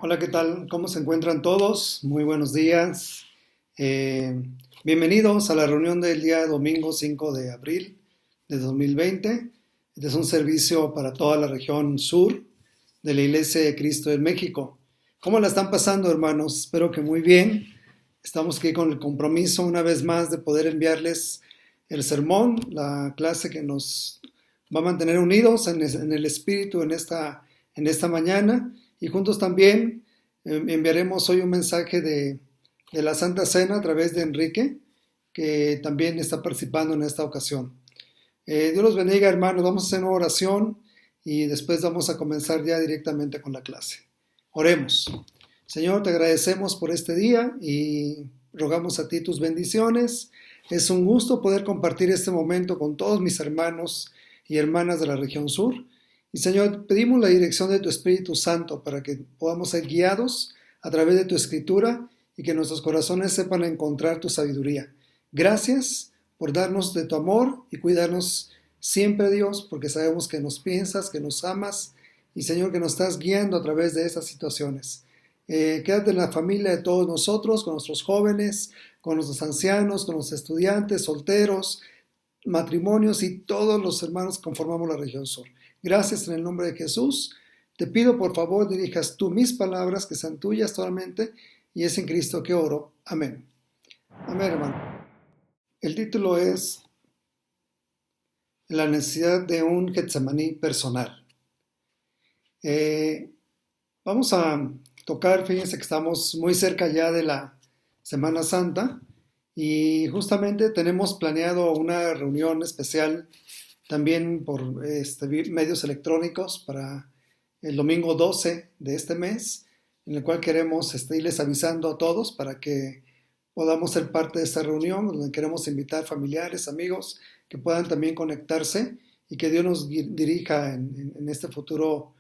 Hola, ¿qué tal? ¿Cómo se encuentran todos? Muy buenos días. Eh, Bienvenidos a la reunión del día domingo 5 de abril de 2020. Este es un servicio para toda la región sur de la Iglesia de Cristo en México. ¿Cómo la están pasando, hermanos? Espero que muy bien. Estamos aquí con el compromiso una vez más de poder enviarles el sermón, la clase que nos va a mantener unidos en el espíritu en esta mañana. Y juntos también enviaremos hoy un mensaje de la Santa Cena a través de Enrique, que también está participando en esta ocasión. Dios los bendiga, hermanos. Vamos a hacer una oración y después vamos a comenzar ya directamente con la clase. Oremos. Señor, te agradecemos por este día y rogamos a ti tus bendiciones. Es un gusto poder compartir este momento con todos mis hermanos y hermanas de la región sur. Y Señor, pedimos la dirección de tu Espíritu Santo para que podamos ser guiados a través de tu Escritura y que nuestros corazones sepan encontrar tu sabiduría. Gracias por darnos de tu amor y cuidarnos siempre, Dios, porque sabemos que nos piensas, que nos amas y, Señor, que nos estás guiando a través de estas situaciones. Quédate en la familia de todos nosotros, con nuestros jóvenes, con nuestros ancianos, con los estudiantes, solteros, matrimonios y todos los hermanos que conformamos la región sur. Gracias en el nombre de Jesús. Te pido por favor dirijas tú mis palabras, que sean tuyas solamente, y es en Cristo que oro. Amén. Amén, hermano. El título es La necesidad de un Getsemaní personal. Vamos a tocar, fíjense que estamos muy cerca ya de la Semana Santa y justamente tenemos planeado una reunión especial también por medios electrónicos para el domingo 12 de este mes, en el cual queremos irles avisando a todos para que podamos ser parte de esta reunión, donde queremos invitar familiares, amigos, que puedan también conectarse y que Dios nos dirija en este futuro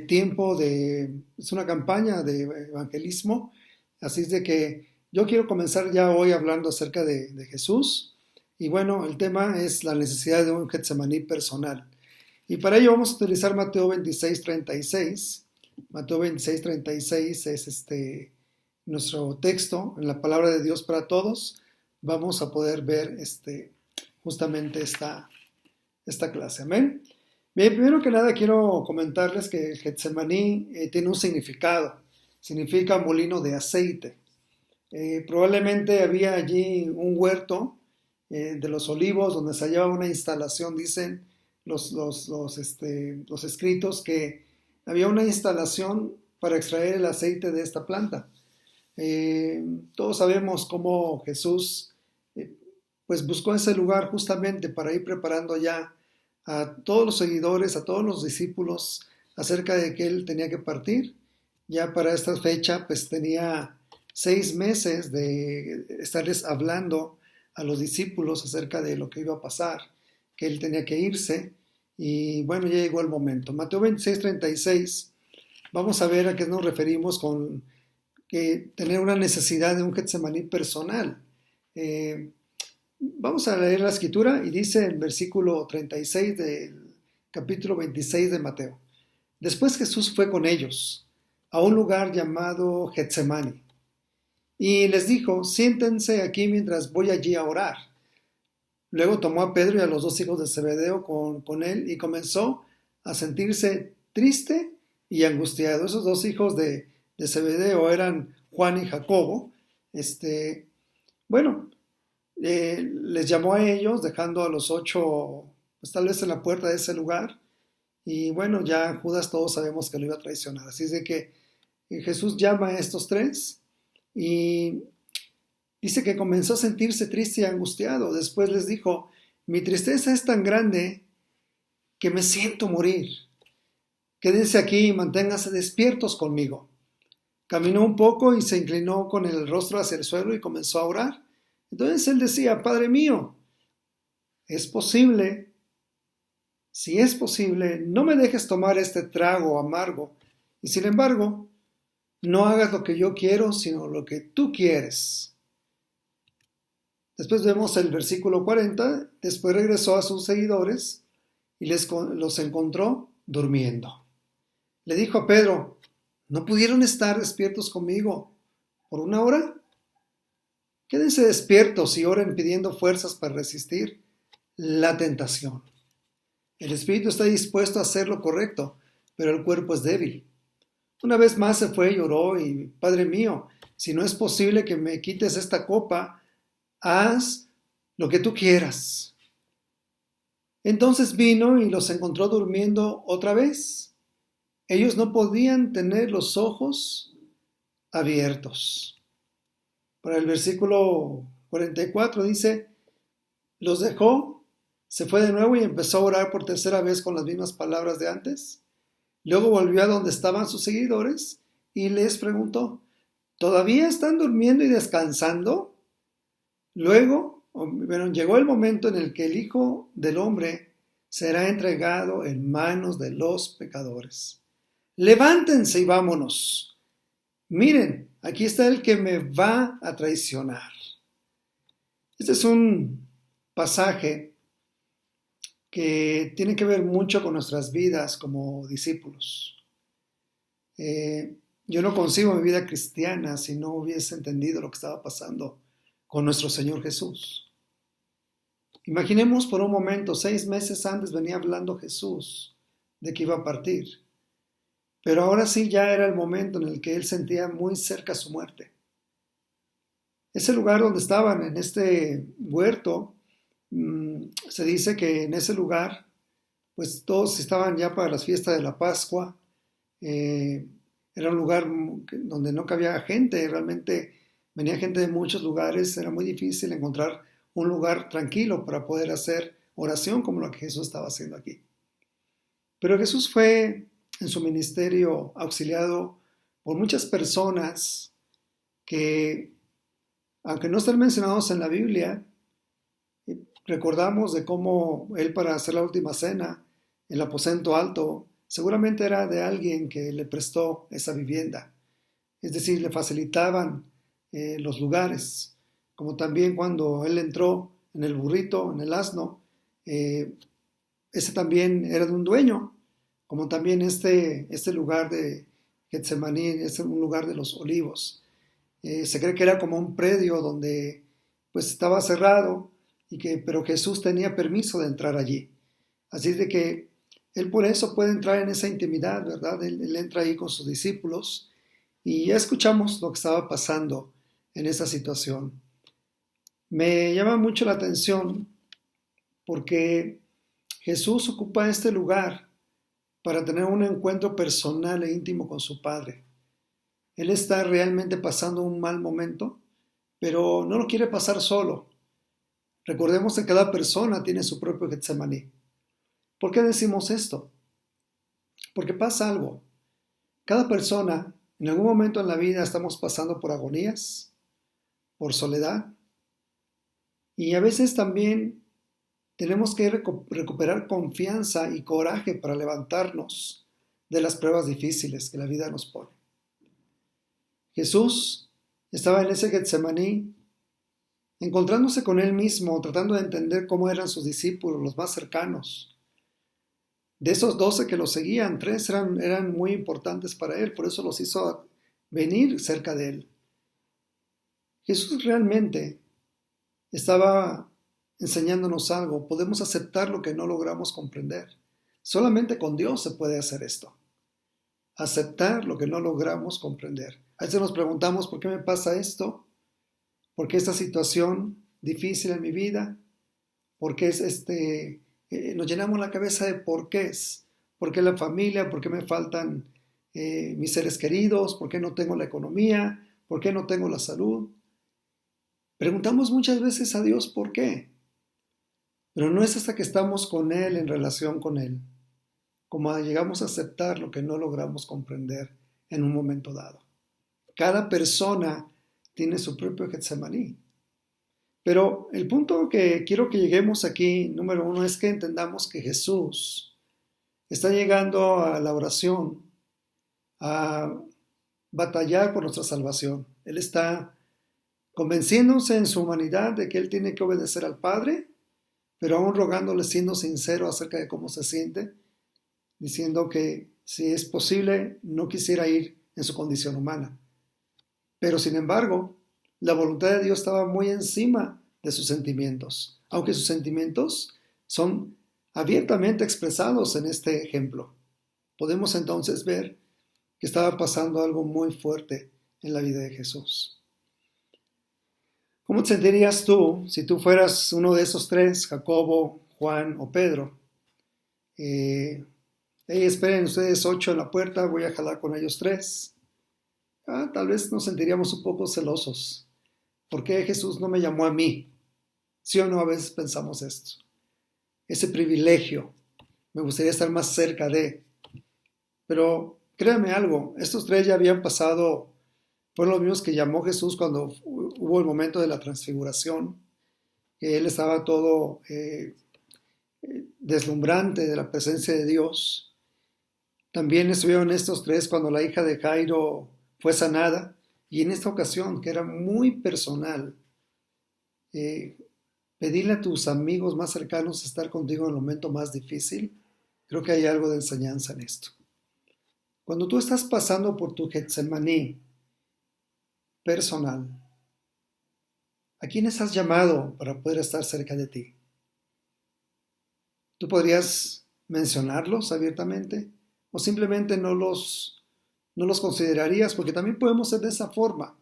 tiempo es una campaña de evangelismo. Así es de que yo quiero comenzar ya hoy hablando acerca de Jesús. Y bueno, el tema es la necesidad de un Getsemaní personal. Y para ello vamos a utilizar Mateo 26:36. Mateo 26:36 es nuestro texto en la palabra de Dios para todos. Vamos a poder ver justamente esta clase. Amén. Bien, primero que nada quiero comentarles que el Getsemaní tiene un significado. Significa molino de aceite. Probablemente había allí un huerto de los olivos donde se hallaba una instalación, dicen los escritos, que había una instalación para extraer el aceite de esta planta. Todos sabemos cómo Jesús pues buscó ese lugar justamente para ir preparando ya a todos los seguidores, a todos los discípulos acerca de que él tenía que partir. Ya para esta fecha pues tenía 6 meses de estarles hablando a los discípulos acerca de lo que iba a pasar, que él tenía que irse y bueno, ya llegó el momento. Mateo 26:36, vamos a ver a qué nos referimos con que tener una necesidad de un Getsemaní personal. Vamos a leer la escritura y dice en versículo 36 del capítulo 26 de Mateo: Después Jesús fue con ellos a un lugar llamado Getsemaní y les dijo: siéntense aquí mientras voy allí a orar. Luego tomó a Pedro y a los 2 hijos de Zebedeo con él y comenzó a sentirse triste y angustiado. Esos 2 hijos de Zebedeo eran Juan y Jacobo. Les llamó a ellos, dejando a los 8, pues tal vez en la puerta de ese lugar. Y bueno, ya Judas todos sabemos que lo iba a traicionar. Así es de que Jesús llama a estos 3 y dice que comenzó a sentirse triste y angustiado. Después les dijo: mi tristeza es tan grande que me siento morir. Quédense aquí y manténganse despiertos conmigo. Caminó un poco y se inclinó con el rostro hacia el suelo y comenzó a orar. Entonces él decía: Padre mío, es posible, si es posible, no me dejes tomar este trago amargo, y sin embargo, no hagas lo que yo quiero, sino lo que tú quieres. Después vemos el versículo 40, después regresó a sus seguidores y los encontró durmiendo. Le dijo a Pedro: ¿No pudieron estar despiertos conmigo por una hora? Quédense despiertos y oren pidiendo fuerzas para resistir la tentación. El espíritu está dispuesto a hacer lo correcto, pero el cuerpo es débil. Una vez más se fue y oró y, Padre mío, si no es posible que me quites esta copa, haz lo que tú quieras. Entonces vino y los encontró durmiendo otra vez. Ellos no podían tener los ojos abiertos. Para el versículo 44 dice, los dejó, se fue de nuevo y empezó a orar por tercera vez con las mismas palabras de antes. Luego volvió a donde estaban sus seguidores y les preguntó, ¿todavía están durmiendo y descansando? Luego, llegó el momento en el que el Hijo del Hombre será entregado en manos de los pecadores. Levántense y vámonos. Miren, aquí está el que me va a traicionar. Este es un pasaje que tiene que ver mucho con nuestras vidas como discípulos. Yo no concibo mi vida cristiana si no hubiese entendido lo que estaba pasando con nuestro Señor Jesús. Imaginemos por un momento, 6 meses antes venía hablando Jesús de que iba a partir, pero ahora sí ya era el momento en el que él sentía muy cerca su muerte. Ese lugar donde estaban, en este huerto, se dice que en ese lugar, pues todos estaban ya para las fiestas de la Pascua. Era un lugar donde no cabía gente, realmente venía gente de muchos lugares, era muy difícil encontrar un lugar tranquilo para poder hacer oración como lo que Jesús estaba haciendo aquí. Pero Jesús fue en su ministerio auxiliado por muchas personas que, aunque no están mencionados en la Biblia, recordamos de cómo él, para hacer la última cena, el aposento alto, seguramente era de alguien que le prestó esa vivienda. Es decir, le facilitaban los lugares. Como también cuando él entró en el burrito, en el asno, ese también era de un dueño. Como también este lugar de Getsemaní, es un lugar de los olivos. Se cree que era como un predio donde pues estaba cerrado, pero Jesús tenía permiso de entrar allí. Así de que él por eso puede entrar en esa intimidad, ¿verdad? Él entra ahí con sus discípulos y ya escuchamos lo que estaba pasando en esa situación. Me llama mucho la atención porque Jesús ocupa este lugar para tener un encuentro personal e íntimo con su Padre. Él está realmente pasando un mal momento, pero no lo quiere pasar solo. Recordemos que cada persona tiene su propio Getsemaní. ¿Por qué decimos esto? Porque pasa algo. Cada persona, en algún momento en la vida, estamos pasando por agonías, por soledad, y a veces también tenemos que recuperar confianza y coraje para levantarnos de las pruebas difíciles que la vida nos pone. Jesús estaba en ese Getsemaní, encontrándose con él mismo, tratando de entender cómo eran sus discípulos, los más cercanos. De esos 12 que lo seguían, 3 eran muy importantes para él, por eso los hizo venir cerca de él. Jesús realmente estaba enseñándonos algo. Podemos aceptar lo que no logramos comprender. Solamente con Dios se puede hacer esto. Aceptar lo que no logramos comprender. A veces nos preguntamos, ¿por qué me pasa esto? ¿Por qué esta situación difícil en mi vida? ¿Por qué nos llenamos la cabeza de porqués? ¿Por qué la familia? ¿Por qué me faltan mis seres queridos? ¿Por qué no tengo la economía? ¿Por qué no tengo la salud? Preguntamos muchas veces a Dios por qué, pero no es hasta que estamos con Él, en relación con Él, como llegamos a aceptar lo que no logramos comprender en un momento dado. Cada persona tiene su propio Getsemaní. Pero el punto que quiero que lleguemos aquí, número 1, es que entendamos que Jesús está llegando a la oración, a batallar por nuestra salvación. Él está convenciéndose en su humanidad de que él tiene que obedecer al Padre, pero aún rogándole, siendo sincero acerca de cómo se siente, diciendo que si es posible no quisiera ir en su condición humana. Pero sin embargo, la voluntad de Dios estaba muy encima de sus sentimientos, aunque sus sentimientos son abiertamente expresados en este ejemplo. Podemos entonces ver que estaba pasando algo muy fuerte en la vida de Jesús. ¿Cómo te sentirías tú si tú fueras uno de esos tres, Jacobo, Juan o Pedro? Esperen ustedes 8 en la puerta, voy a jalar con ellos 3. Tal vez nos sentiríamos un poco celosos. ¿Por qué Jesús no me llamó a mí? ¿Sí o no? A veces pensamos esto. Ese privilegio, me gustaría estar más cerca de. Pero créanme algo, estos 3 ya habían pasado, fueron los mismos que llamó Jesús cuando hubo el momento de la transfiguración, que él estaba todo deslumbrante de la presencia de Dios. También estuvieron estos 3 cuando la hija de Jairo fue sanada, y en esta ocasión, que era muy personal, pedirle a tus amigos más cercanos estar contigo en el momento más difícil, creo que hay algo de enseñanza en esto. Cuando tú estás pasando por tu Getsemaní personal, ¿a quiénes has llamado para poder estar cerca de ti? ¿Tú podrías mencionarlos abiertamente? ¿O simplemente no los considerarías? Porque también podemos ser de esa forma.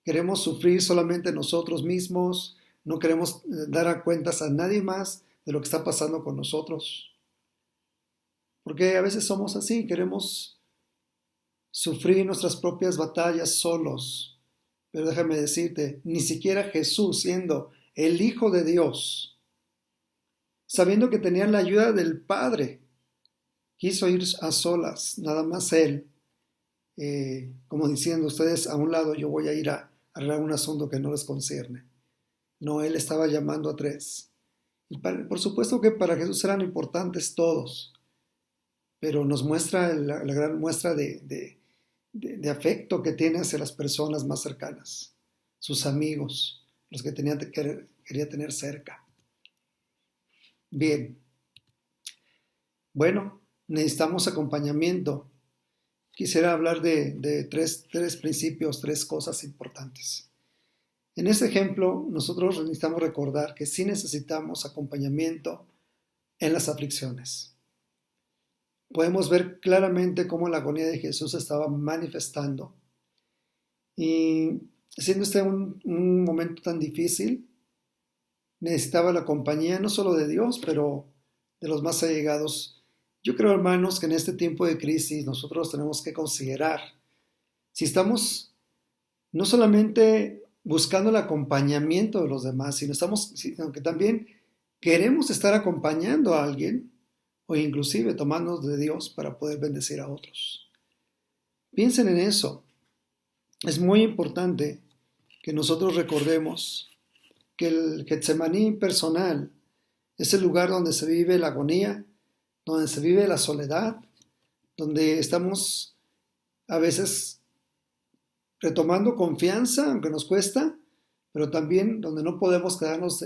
Queremos sufrir solamente nosotros mismos, no queremos dar cuentas a nadie más de lo que está pasando con nosotros. Porque a veces somos así, queremos sufrir nuestras propias batallas solos. Pero déjame decirte, ni siquiera Jesús, siendo el Hijo de Dios, sabiendo que tenía la ayuda del Padre, quiso ir a solas, nada más Él, como diciendo, ustedes a un lado, yo voy a ir a arreglar un asunto que no les concierne. No, Él estaba llamando a 3. Y por supuesto que para Jesús eran importantes todos, pero nos muestra la gran muestra de afecto que tiene hacia las personas más cercanas, sus amigos, los que quería tener cerca. Bien, bueno, necesitamos acompañamiento. Quisiera hablar de tres principios, 3 cosas importantes. En este ejemplo, nosotros necesitamos recordar que sí necesitamos acompañamiento en las aflicciones. Podemos ver claramente cómo la agonía de Jesús estaba manifestando. Y siendo este un momento tan difícil, necesitaba la compañía no solo de Dios, pero de los más allegados. Yo creo, hermanos, que en este tiempo de crisis nosotros tenemos que considerar si estamos no solamente buscando el acompañamiento de los demás, sino que también queremos estar acompañando a alguien o inclusive tomarnos de Dios para poder bendecir a otros. Piensen en eso. Es muy importante que nosotros recordemos que el Getsemaní personal es el lugar donde se vive la agonía, donde se vive la soledad, donde estamos a veces retomando confianza, aunque nos cuesta, pero también donde no podemos quedarnos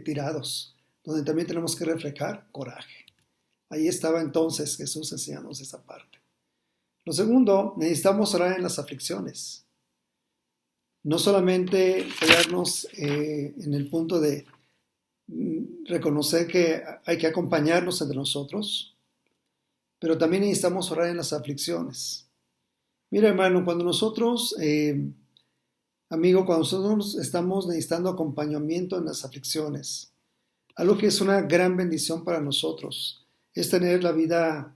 tirados, donde también tenemos que reflejar coraje. Ahí estaba entonces Jesús enseñándonos esa parte. Lo segundo, necesitamos orar en las aflicciones. No solamente quedarnos en el punto de reconocer que hay que acompañarnos entre nosotros, pero también necesitamos orar en las aflicciones. Mira, hermano, cuando nosotros, cuando nosotros estamos necesitando acompañamiento en las aflicciones, algo que es una gran bendición para nosotros es tener la vida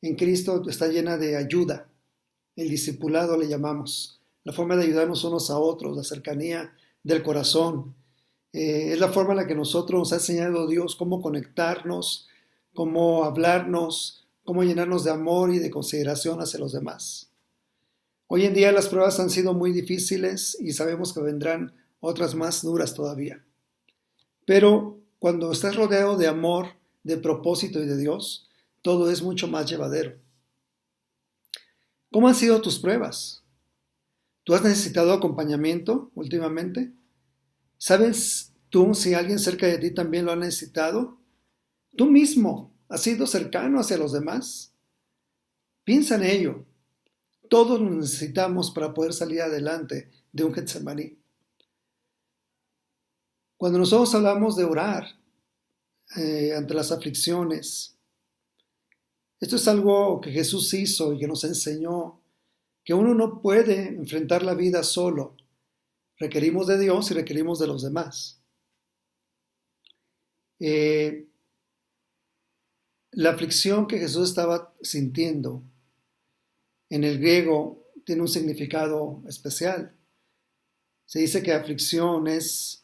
en Cristo, está llena de ayuda. El discipulado le llamamos, la forma de ayudarnos unos a otros, la cercanía del corazón. Es la forma en la que nosotros nos ha enseñado Dios cómo conectarnos, cómo hablarnos, cómo llenarnos de amor y de consideración hacia los demás. Hoy en día las pruebas han sido muy difíciles y sabemos que vendrán otras más duras todavía. Pero cuando estás rodeado de amor, de propósito y de Dios, todo es mucho más llevadero. ¿Cómo han sido tus pruebas? ¿Tú has necesitado acompañamiento últimamente? ¿Sabes tú si alguien cerca de ti también lo ha necesitado? ¿Tú mismo has sido cercano hacia los demás? Piensa en ello. Todos lo necesitamos para poder salir adelante de un Getsemaní. Cuando nosotros hablamos de orar ante las aflicciones, esto es algo que Jesús hizo y que nos enseñó, que uno no puede enfrentar la vida solo. Requerimos de Dios y requerimos de los demás. La aflicción que Jesús estaba sintiendo en el griego tiene un significado especial. Se dice que aflicción es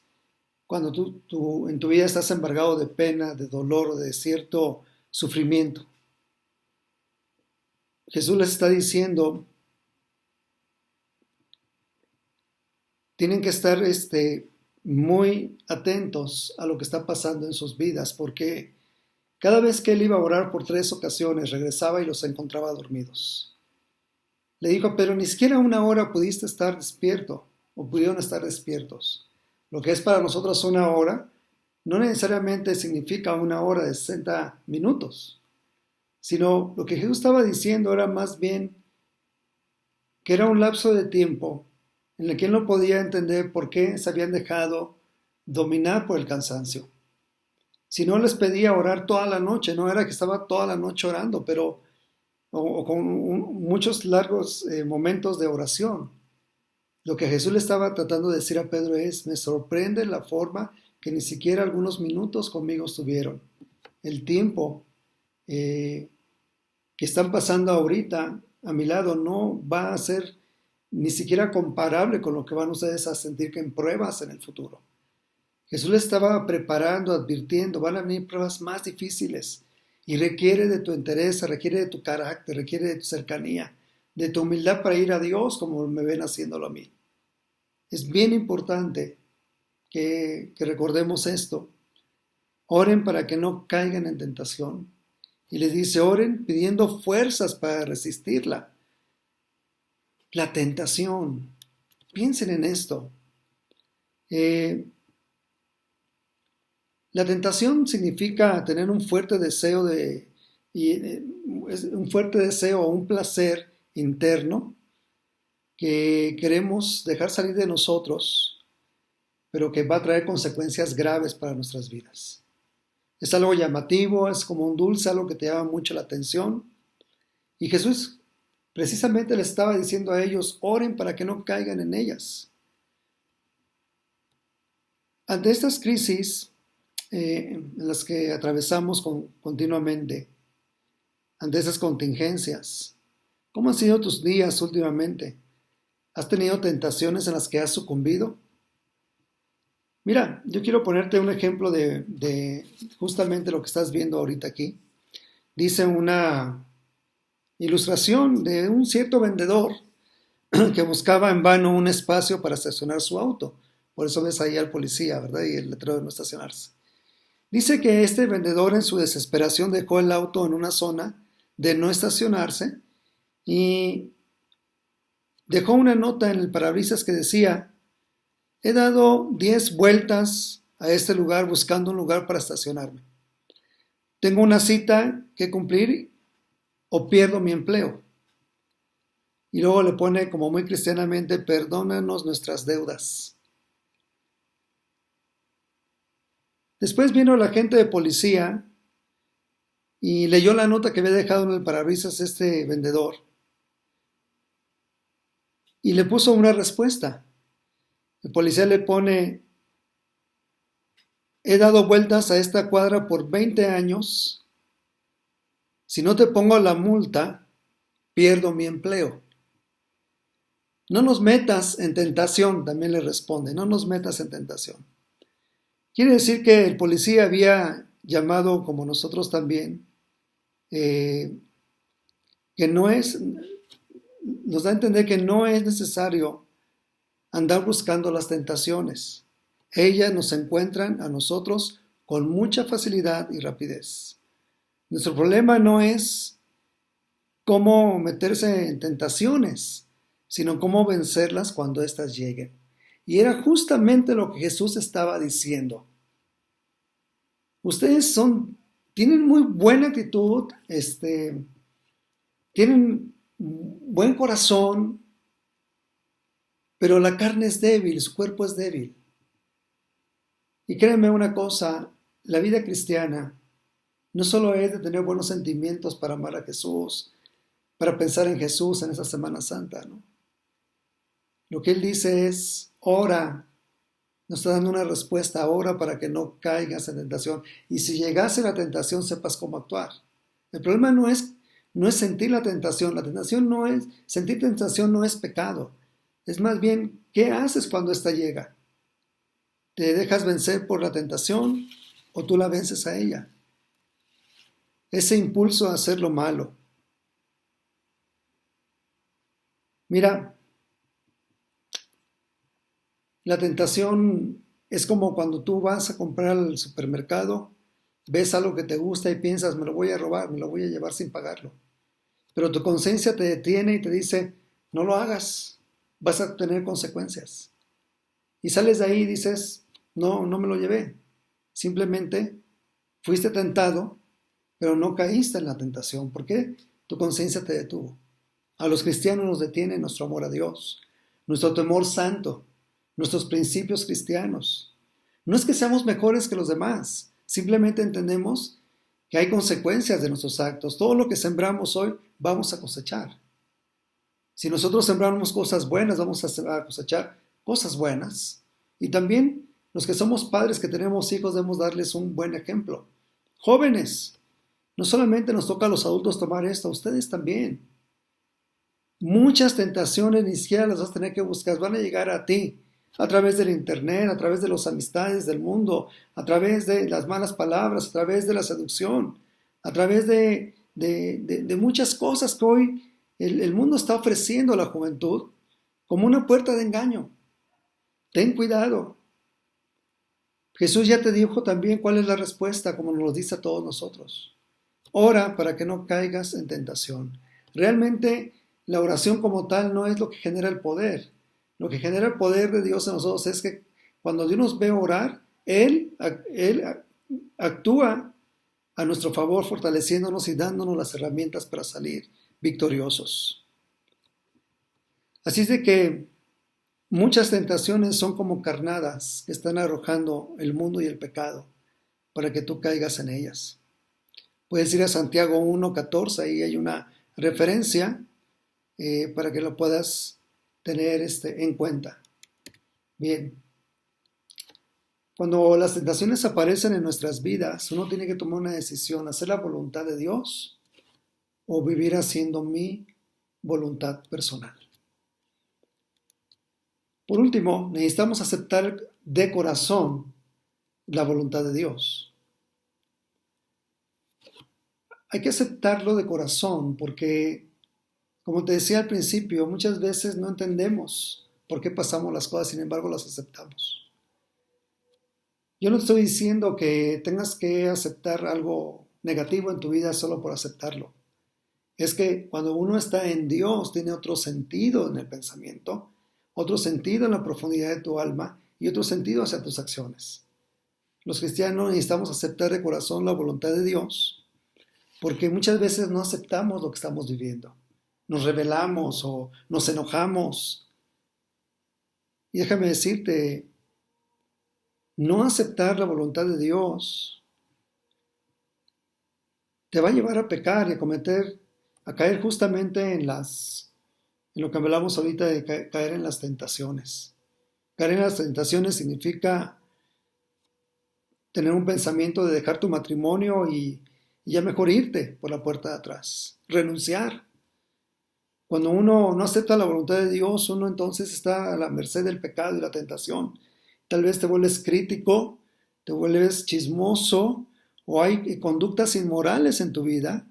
cuando tú en tu vida estás embargado de pena, de dolor, de cierto sufrimiento. Jesús les está diciendo, tienen que estar muy atentos a lo que está pasando en sus vidas, porque cada vez que él iba a orar por 3 ocasiones, regresaba y los encontraba dormidos. Le dijo a Pedro, ni siquiera una hora pudiste estar despierto, o pudieron estar despiertos. Lo que es para nosotros una hora, no necesariamente significa una hora de 60 minutos, sino lo que Jesús estaba diciendo era más bien que era un lapso de tiempo en el que él no podía entender por qué se habían dejado dominar por el cansancio. Si no les pedía orar toda la noche, no era que estaba toda la noche orando, pero o con muchos largos momentos de oración. Lo que Jesús le estaba tratando de decir a Pedro es, me sorprende la forma que ni siquiera algunos minutos conmigo estuvieron. El tiempo que están pasando ahorita a mi lado no va a ser ni siquiera comparable con lo que van ustedes a sentir que en pruebas en el futuro. Jesús le estaba preparando, advirtiendo, van a venir pruebas más difíciles y requiere de tu interés, requiere de tu carácter, requiere de tu cercanía, de tu humildad para ir a Dios como me ven haciéndolo a mí. Es bien importante que recordemos esto. Oren para que no caigan en tentación. Y les dice, oren pidiendo fuerzas para resistirla. La tentación. Piensen en esto. La tentación significa tener un fuerte deseo un fuerte deseo o un placer interno que queremos dejar salir de nosotros, pero que va a traer consecuencias graves para nuestras vidas. Es algo llamativo, es como un dulce, algo que te llama mucho la atención. Y Jesús precisamente les estaba diciendo a ellos, oren para que no caigan en ellas. Ante estas crisis en las que atravesamos continuamente, ante esas contingencias, ¿cómo han sido tus días últimamente? ¿Has tenido tentaciones en las que has sucumbido? Mira, yo quiero ponerte un ejemplo de justamente lo que estás viendo ahorita aquí. Dice una ilustración de un cierto vendedor que buscaba en vano un espacio para estacionar su auto. Por eso ves ahí al policía, ¿verdad? Y el letrero de no estacionarse. Dice que este vendedor en su desesperación dejó el auto en una zona de no estacionarse y dejó una nota en el parabrisas que decía, he dado 10 vueltas a este lugar buscando un lugar para estacionarme. Tengo una cita que cumplir o pierdo mi empleo. Y luego le pone como muy cristianamente, perdónanos nuestras deudas. Después vino la agente de policía y leyó la nota que había dejado en el parabrisas este vendedor y le puso una respuesta. El policía le pone, he dado vueltas a esta cuadra por 20 años, si no te pongo la multa, pierdo mi empleo. No nos metas en tentación, también le responde, no nos metas en tentación. Quiere decir que el policía había llamado, como nosotros también, que nos da a entender que no es necesario andar buscando las tentaciones. Ellas nos encuentran a nosotros con mucha facilidad y rapidez. Nuestro problema no es cómo meterse en tentaciones, sino cómo vencerlas cuando éstas lleguen. Y era justamente lo que Jesús estaba diciendo. Ustedes tienen muy buena actitud, tienen buen corazón, pero la carne es débil, su cuerpo es débil. Y créeme una cosa, la vida cristiana no solo es de tener buenos sentimientos para amar a Jesús, para pensar en Jesús en esa Semana Santa, ¿no? Lo que Él dice es, ora, nos está dando una respuesta, ora para que no caigas en tentación. Y si llegase la tentación, sepas cómo actuar. El problema no es sentir la tentación no es, sentir tentación no es pecado. Es más bien, ¿qué haces cuando ésta llega? ¿Te dejas vencer por la tentación o tú la vences a ella? Ese impulso a hacer lo malo. Mira, la tentación es como cuando tú vas a comprar al supermercado, ves algo que te gusta y piensas, me lo voy a robar, me lo voy a llevar sin pagarlo. Pero tu conciencia te detiene y te dice, no lo hagas, vas a tener consecuencias. Y sales de ahí y dices, no, no me lo llevé. Simplemente fuiste tentado, pero no caíste en la tentación. ¿Por qué? Tu conciencia te detuvo. A los cristianos nos detiene nuestro amor a Dios, nuestro temor santo, nuestros principios cristianos. No es que seamos mejores que los demás, simplemente entendemos que hay consecuencias de nuestros actos. Todo lo que sembramos hoy vamos a cosechar. Si nosotros sembramos cosas buenas, vamos a cosechar cosas buenas. Y también los que somos padres, que tenemos hijos, debemos darles un buen ejemplo. Jóvenes, no solamente nos toca a los adultos tomar esto, a ustedes también. Muchas tentaciones ni siquiera las vas a tener que buscar, van a llegar a ti a través del internet, a través de las amistades del mundo, a través de las malas palabras, a través de la seducción, a través de muchas cosas que hoy el mundo está ofreciendo a la juventud como una puerta de engaño. Ten cuidado. Jesús ya te dijo también cuál es la respuesta, como nos lo dice a todos nosotros. Ora para que no caigas en tentación. Realmente la oración como tal no es lo que genera el poder. Lo que genera el poder de Dios en nosotros es que cuando Dios nos ve orar, Él actúa a nuestro favor, fortaleciéndonos y dándonos las herramientas para salir victoriosos. Así es de que muchas tentaciones son como carnadas que están arrojando el mundo y el pecado para que tú caigas en ellas. Puedes ir a Santiago 1:14, ahí hay una referencia para que lo puedas tener en cuenta. Bien, cuando las tentaciones aparecen en nuestras vidas, uno tiene que tomar una decisión, hacer la voluntad de Dios o vivir haciendo mi voluntad personal. Por último, necesitamos aceptar de corazón la voluntad de Dios. Hay que aceptarlo de corazón porque, como te decía al principio, muchas veces no entendemos por qué pasamos las cosas, sin embargo las aceptamos. Yo no estoy diciendo que tengas que aceptar algo negativo en tu vida solo por aceptarlo. Es que cuando uno está en Dios tiene otro sentido en el pensamiento, otro sentido en la profundidad de tu alma y otro sentido hacia tus acciones. Los cristianos necesitamos aceptar de corazón la voluntad de Dios porque muchas veces no aceptamos lo que estamos viviendo. Nos rebelamos o nos enojamos. Y déjame decirte, no aceptar la voluntad de Dios te va a llevar a pecar y a caer justamente en lo que hablamos ahorita de caer en las tentaciones. Caer en las tentaciones significa tener un pensamiento de dejar tu matrimonio y ya mejor irte por la puerta de atrás, renunciar. Cuando uno no acepta la voluntad de Dios, uno entonces está a la merced del pecado y la tentación. Tal vez te vuelves crítico, te vuelves chismoso o hay conductas inmorales en tu vida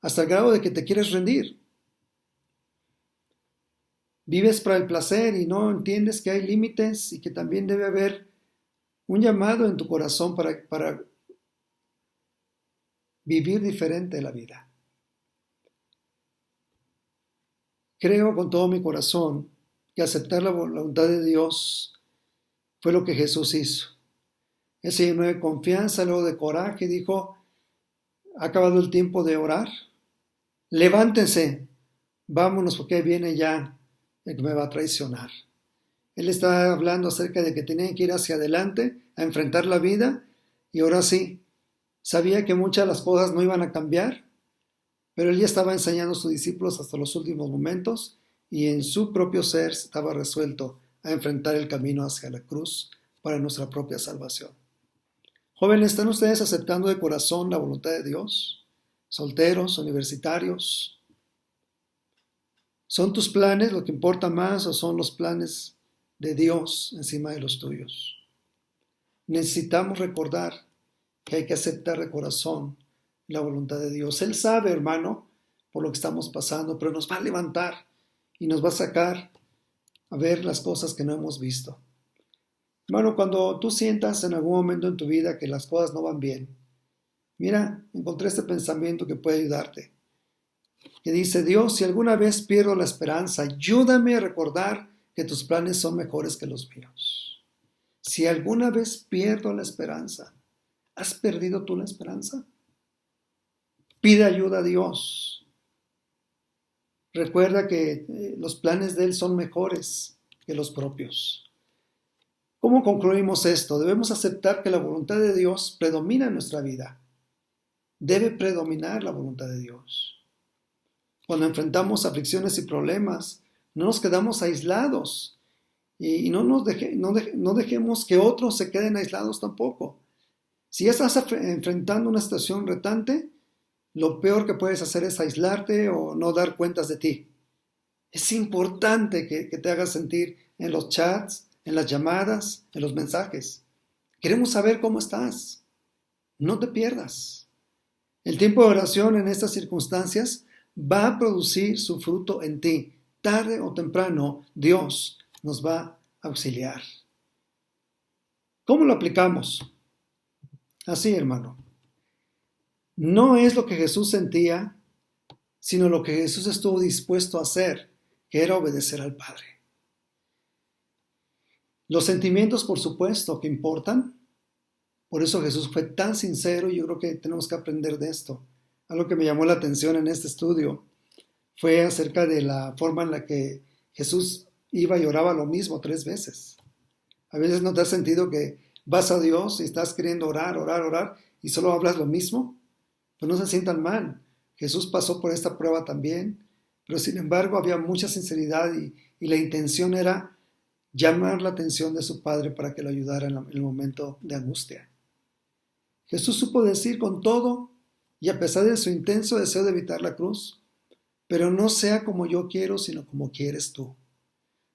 hasta el grado de que te quieres rendir. Vives para el placer y no entiendes que hay límites y que también debe haber un llamado en tu corazón para vivir diferente la vida. Creo con todo mi corazón que aceptar la voluntad de Dios fue lo que Jesús hizo. Él se llenó de confianza, luego de coraje, dijo, ha acabado el tiempo de orar, levántense, vámonos porque viene ya el que me va a traicionar. Él está hablando acerca de que tenían que ir hacia adelante, a enfrentar la vida, y ahora sí, sabía que muchas de las cosas no iban a cambiar, pero él ya estaba enseñando a sus discípulos hasta los últimos momentos, y en su propio ser estaba resuelto a enfrentar el camino hacia la cruz para nuestra propia salvación. Jóvenes, ¿están ustedes aceptando de corazón la voluntad de Dios? Solteros, universitarios. ¿Son tus planes lo que importa más o son los planes de Dios encima de los tuyos? Necesitamos recordar que hay que aceptar de corazón la voluntad de Dios. Él sabe, hermano, por lo que estamos pasando, pero nos va a levantar y nos va a sacar a ver las cosas que no hemos visto. Hermano, cuando tú sientas en algún momento en tu vida que las cosas no van bien, mira, encontré este pensamiento que puede ayudarte, que dice: Dios, si alguna vez pierdo la esperanza, ayúdame a recordar que tus planes son mejores que los míos. Si alguna vez pierdo la esperanza, ¿has perdido tú la esperanza? Pide ayuda a Dios. Recuerda que los planes de Él son mejores que los propios. ¿Cómo concluimos esto? Debemos aceptar que la voluntad de Dios predomina en nuestra vida. Debe predominar la voluntad de Dios. Cuando enfrentamos aflicciones y problemas, no nos quedamos aislados y no dejemos que otros se queden aislados tampoco. Si estás enfrentando una situación retante, lo peor que puedes hacer es aislarte o no dar cuentas de ti. Es importante que te hagas sentir en los chats, en las llamadas, en los mensajes. Queremos saber cómo estás. No te pierdas. El tiempo de oración en estas circunstancias va a producir su fruto en ti. Tarde o temprano, Dios nos va a auxiliar. ¿Cómo lo aplicamos? Así, hermano. No es lo que Jesús sentía, sino lo que Jesús estuvo dispuesto a hacer, que era obedecer al Padre. Los sentimientos, por supuesto, que importan. Por eso Jesús fue tan sincero y yo creo que tenemos que aprender de esto. Algo que me llamó la atención en este estudio fue acerca de la forma en la que Jesús iba y oraba lo mismo 3 veces. A veces no te has sentido que vas a Dios y estás queriendo orar y solo hablas lo mismo. Pues no se sientan mal. Jesús pasó por esta prueba también, pero sin embargo había mucha sinceridad y la intención era llamar la atención de su Padre para que lo ayudara en el momento de angustia. Jesús supo decir con todo, y a pesar de su intenso deseo de evitar la cruz: pero no sea como yo quiero, sino como quieres tú.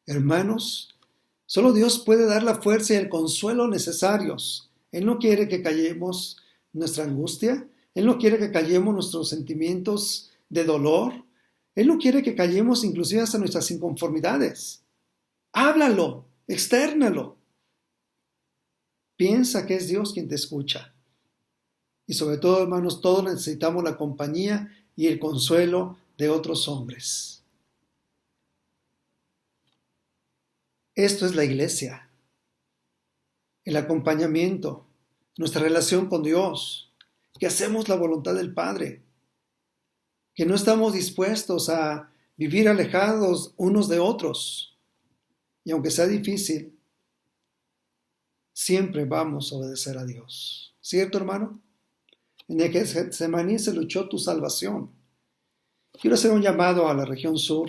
Hermanos, solo Dios puede dar la fuerza y el consuelo necesarios. Él no quiere que callemos nuestra angustia, Él no quiere que callemos nuestros sentimientos de dolor, Él no quiere que callemos inclusive hasta nuestras inconformidades. Háblalo, externalo. Piensa que es Dios quien te escucha. Y sobre todo, hermanos, todos necesitamos la compañía y el consuelo de otros hombres. Esto es la iglesia, el acompañamiento, nuestra relación con Dios, que hacemos la voluntad del Padre, que no estamos dispuestos a vivir alejados unos de otros. Y aunque sea difícil, siempre vamos a obedecer a Dios. ¿Cierto, hermano? En el Getsemaní se luchó tu salvación. Quiero hacer un llamado a la región sur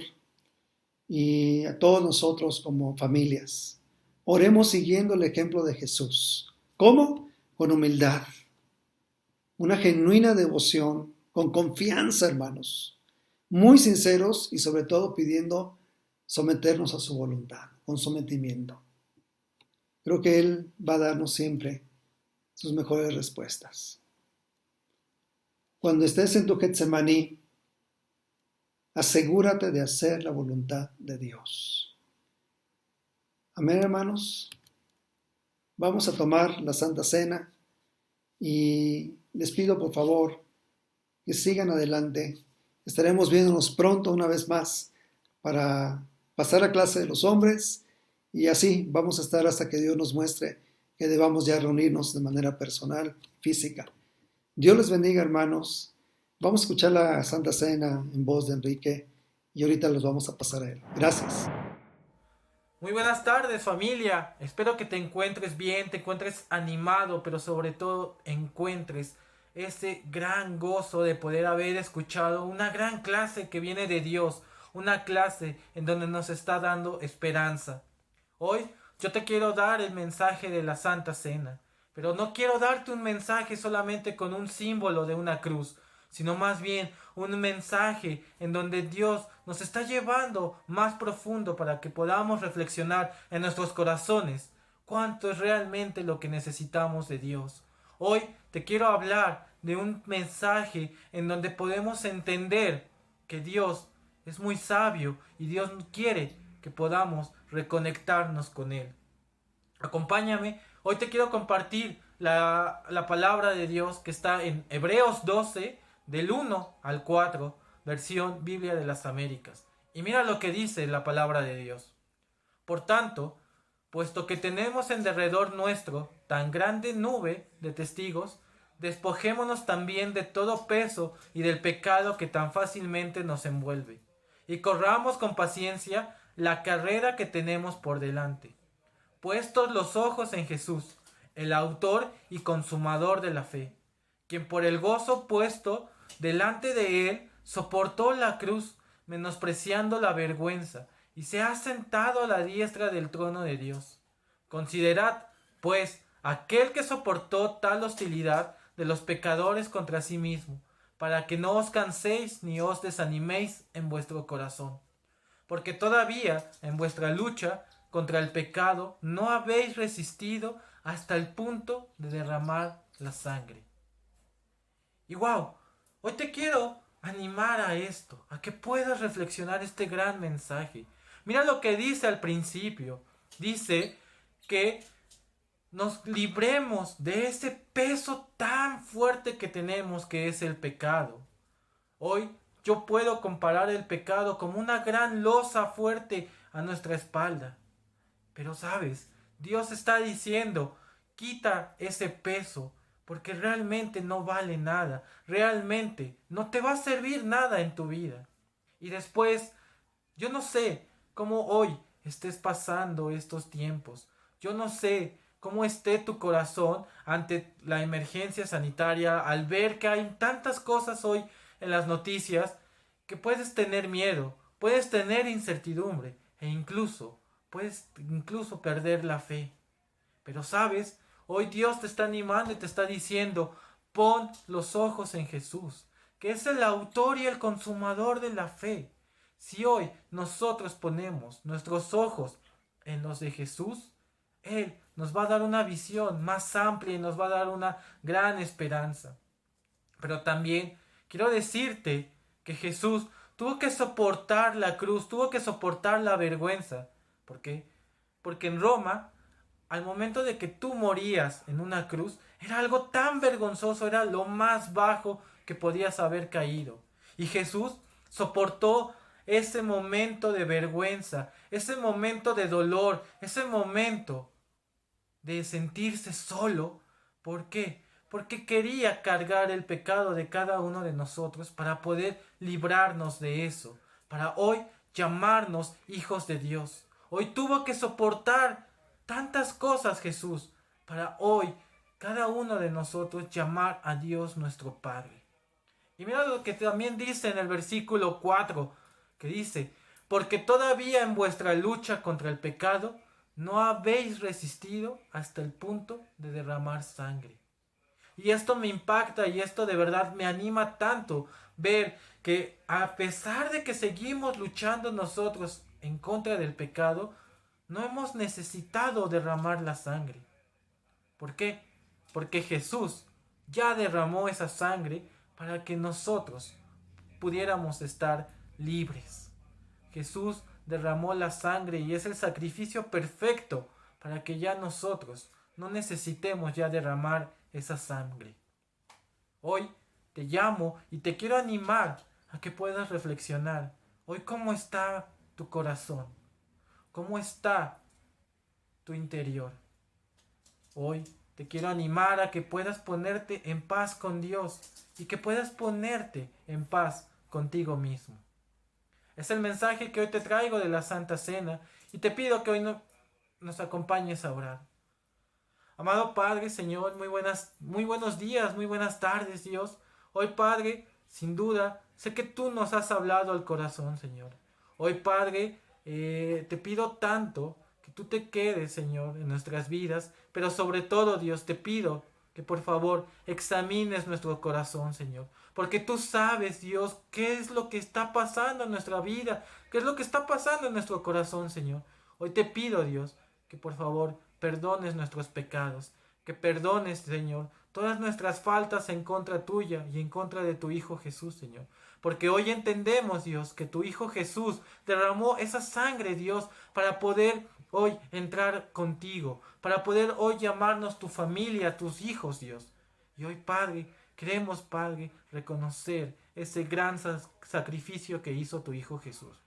y a todos nosotros como familias. Oremos siguiendo el ejemplo de Jesús. ¿Cómo? Con humildad. Una genuina devoción, con confianza, hermanos. Muy sinceros y sobre todo pidiendo someternos a su voluntad, con sometimiento. Creo que Él va a darnos siempre sus mejores respuestas. Cuando estés en tu Getsemaní, asegúrate de hacer la voluntad de Dios. Amén, hermanos. Vamos a tomar la Santa Cena y les pido por favor que sigan adelante. Estaremos viéndonos pronto una vez más para pasar a clase de los hombres y así vamos a estar hasta que Dios nos muestre que debamos ya reunirnos de manera personal, física. Dios les bendiga, hermanos. Vamos a escuchar la Santa Cena en voz de Enrique y ahorita los vamos a pasar a él. Gracias. Muy buenas tardes, familia. Espero que te encuentres bien, te encuentres animado, pero sobre todo encuentres ese gran gozo de poder haber escuchado una gran clase que viene de Dios, una clase en donde nos está dando esperanza. Hoy yo te quiero dar el mensaje de la Santa Cena, pero no quiero darte un mensaje solamente con un símbolo de una cruz, sino más bien un mensaje en donde Dios nos está llevando más profundo para que podamos reflexionar en nuestros corazones cuánto es realmente lo que necesitamos de Dios. Hoy te quiero hablar de un mensaje en donde podemos entender que Dios es muy sabio y Dios quiere que podamos reconectarnos con Él. Acompáñame, hoy te quiero compartir la palabra de Dios que está en Hebreos 12, del 1 al 4, versión Biblia de las Américas. Y mira lo que dice la palabra de Dios. Por tanto, puesto que tenemos en derredor nuestro tan grande nube de testigos, despojémonos también de todo peso y del pecado que tan fácilmente nos envuelve, y corramos con paciencia la carrera que tenemos por delante, puestos los ojos en Jesús, el autor y consumador de la fe, quien por el gozo puesto delante de él soportó la cruz, menospreciando la vergüenza, y se ha sentado a la diestra del trono de Dios. Considerad, pues, aquel que soportó tal hostilidad de los pecadores contra sí mismo, para que no os canséis ni os desaniméis en vuestro corazón. Porque todavía en vuestra lucha contra el pecado no habéis resistido hasta el punto de derramar la sangre. Y wow, hoy te quiero animar a esto, a que puedas reflexionar este gran mensaje. Mira lo que dice al principio. Dice que nos libremos de ese peso tan fuerte que tenemos que es el pecado. Hoy yo puedo comparar el pecado como una gran losa fuerte a nuestra espalda. Pero sabes, Dios está diciendo, quita ese peso, porque realmente no vale nada, realmente no te va a servir nada en tu vida. Y después, yo no sé cómo hoy estés pasando estos tiempos, yo no sé cómo esté tu corazón ante la emergencia sanitaria, al ver que hay tantas cosas hoy en las noticias, que puedes tener miedo, puedes tener incertidumbre e incluso puedes incluso perder la fe. Pero sabes, hoy Dios te está animando y te está diciendo, pon los ojos en Jesús, que es el autor y el consumador de la fe. Si hoy nosotros ponemos nuestros ojos en los de Jesús, Él nos va a dar una visión más amplia y nos va a dar una gran esperanza. Pero también quiero decirte que Jesús tuvo que soportar la cruz, tuvo que soportar la vergüenza. ¿Por qué? Porque en Roma, al momento de que tú morías en una cruz, era algo tan vergonzoso, era lo más bajo que podías haber caído. Y Jesús soportó ese momento de vergüenza, ese momento de dolor, ese momento de sentirse solo. ¿Por qué? Porque quería cargar el pecado de cada uno de nosotros para poder librarnos de eso, para hoy llamarnos hijos de Dios. Hoy tuvo que soportar tantas cosas Jesús para hoy cada uno de nosotros llamar a Dios nuestro Padre. Y mira lo que también dice en el versículo 4, que dice, porque todavía en vuestra lucha contra el pecado no habéis resistido hasta el punto de derramar sangre. Y esto me impacta y esto de verdad me anima tanto ver que a pesar de que seguimos luchando nosotros en contra del pecado, no hemos necesitado derramar la sangre. ¿Por qué? Porque Jesús ya derramó esa sangre para que nosotros pudiéramos estar libres. Jesús derramó la sangre y es el sacrificio perfecto para que ya nosotros no necesitemos ya derramar esa sangre. Hoy te llamo y te quiero animar a que puedas reflexionar. Hoy, ¿cómo está tu corazón? ¿Cómo está tu interior? Hoy te quiero animar a que puedas ponerte en paz con Dios y que puedas ponerte en paz contigo mismo. Es el mensaje que hoy te traigo de la Santa Cena y te pido que hoy nos acompañes a orar. Amado Padre, Señor, muy buenos días, muy buenas tardes, Dios. Hoy, Padre, sin duda, sé que tú nos has hablado al corazón, Señor. Hoy, Padre, te pido tanto que tú te quedes, Señor, en nuestras vidas, pero sobre todo, Dios, te pido que por favor examines nuestro corazón, Señor. Porque tú sabes, Dios, qué es lo que está pasando en nuestra vida, qué es lo que está pasando en nuestro corazón, Señor. Hoy te pido, Dios, que por favor perdones nuestros pecados, que perdones, Señor, todas nuestras faltas en contra tuya y en contra de tu Hijo Jesús, Señor. Porque hoy entendemos, Dios, que tu Hijo Jesús derramó esa sangre, Dios, para poder hoy entrar contigo, para poder hoy llamarnos tu familia, tus hijos, Dios. Y hoy, Padre, queremos, Padre, reconocer ese gran sacrificio que hizo tu Hijo Jesús.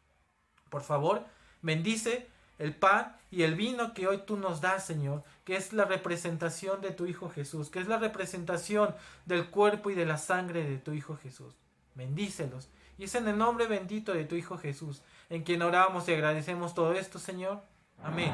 Por favor, bendice el pan y el vino que hoy tú nos das, Señor, que es la representación de tu Hijo Jesús, que es la representación del cuerpo y de la sangre de tu Hijo Jesús. Bendícelos. Y es en el nombre bendito de tu Hijo Jesús, en quien oramos y agradecemos todo esto, Señor. Amén.